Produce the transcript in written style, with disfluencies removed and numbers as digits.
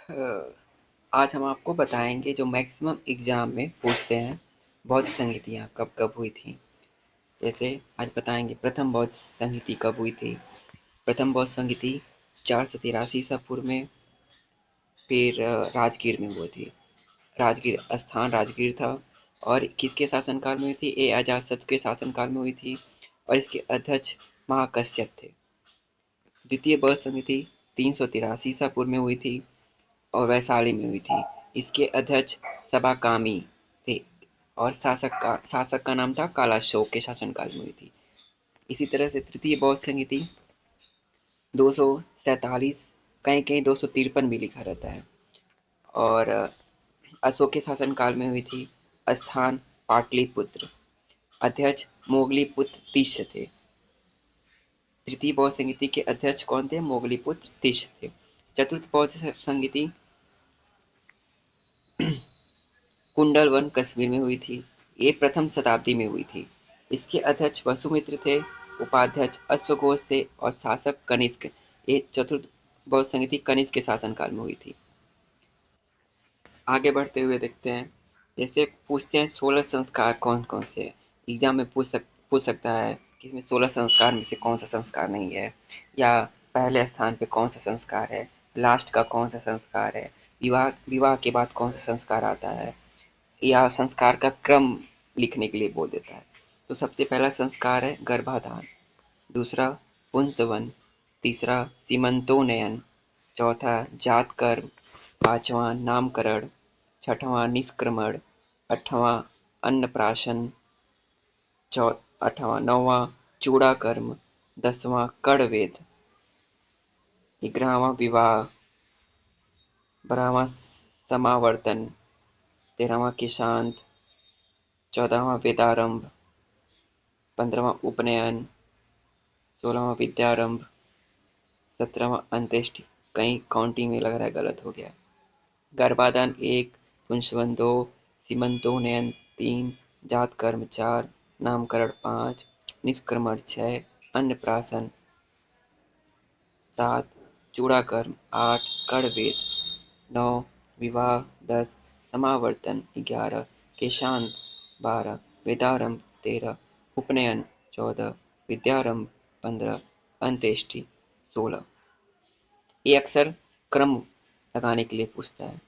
अ, आज हम आपको बताएंगे जो मैक्सिमम एग्जाम में पूछते हैं बौद्ध संहिताएं कब कब हुई थी। जैसे आज बताएंगे प्रथम बौद्ध संहिता कब हुई थी। प्रथम बौद्ध संहिता 483 ईसा पूर्व में, फिर राजगीर में हुई थी। राजगीर स्थान राजगीर था और किसके शासनकाल में हुई थी? ये अजातशत्रु के शासनकाल में हुई थी और इसके अध्यक्ष महाकश्यप थे। द्वितीय बौद्ध संहिता 383 ईसा पूर्व में हुई थी और वैशाली में हुई थी। इसके अध्यक्ष सबाकामी थे और शासक का नाम था कालाशोक के शासनकाल में हुई थी। इसी तरह से तृतीय बौद्ध संहिता 247, कहीं कहीं 253 भी लिखा रहता है, और अशोक के शासनकाल में हुई थी। स्थान पाटलिपुत्र। अध्यक्ष मोगलीपुत्र तिष्य थे। तृतीय बौद्ध संहिता के अध्यक्ष कौन थे? मोगलीपुत्र तिष्य थे। चतुर्थ बौद्ध संहिता कुंडलवन कश्मीर में हुई थी। ये प्रथम शताब्दी में हुई थी। इसके अध्यक्ष वसुमित्र थे, उपाध्यक्ष अश्वघोष थे और शासक कनिष्क। ये चतुर्थ बौद्ध संहिता कनिष्क के शासनकाल में हुई थी। आगे बढ़ते हुए देखते हैं, जैसे पूछते हैं 16 संस्कार कौन कौन से हैं। एग्जाम में पूछ सकता है कि इसमें 16 संस्कार में से कौन सा संस्कार नहीं है, या पहले स्थान पे कौन सा संस्कार है, लास्ट का कौन सा संस्कार है, विवाह विवाह के बाद कौन सा संस्कार आता है, या संस्कार का क्रम लिखने के लिए बोल देता है। तो सबसे पहला संस्कार है गर्भाधान, दूसरा पुंसवन, तीसरा सीमंतोन्नयन, चौथा जातकर्म, पांचवा नामकरण, छठवां निष्क्रमण, आठवां अन्नप्राशन, नौवां चूड़ाकर्म, 10वां कड़वेद, 11वां विवाह, 12वां समावर्तन, 13वां किशांत, 14वां वेदारंभ, 15वां उपनयन, 16वां विद्यारंभ, 17वां अंत्येष्टि। कहीं काउंटिंग में लग रहा है गलत हो गया। गर्भाधान 1, पुंसवन 2, सीमंतोन्नयन 3, जातकर्म 4, नामकरण 5, निष्क्रमण 6, अन्नप्राशन 7, चूड़ाकर्म 8, कड़वेद 9, विवाह 10, समावर्तन 11, केशांत 12, वेदारंभ 13, उपनयन 14, विद्यारंभ 15, अंत्येष्टि 16। ये अक्सर क्रम लगाने के लिए पूछता है।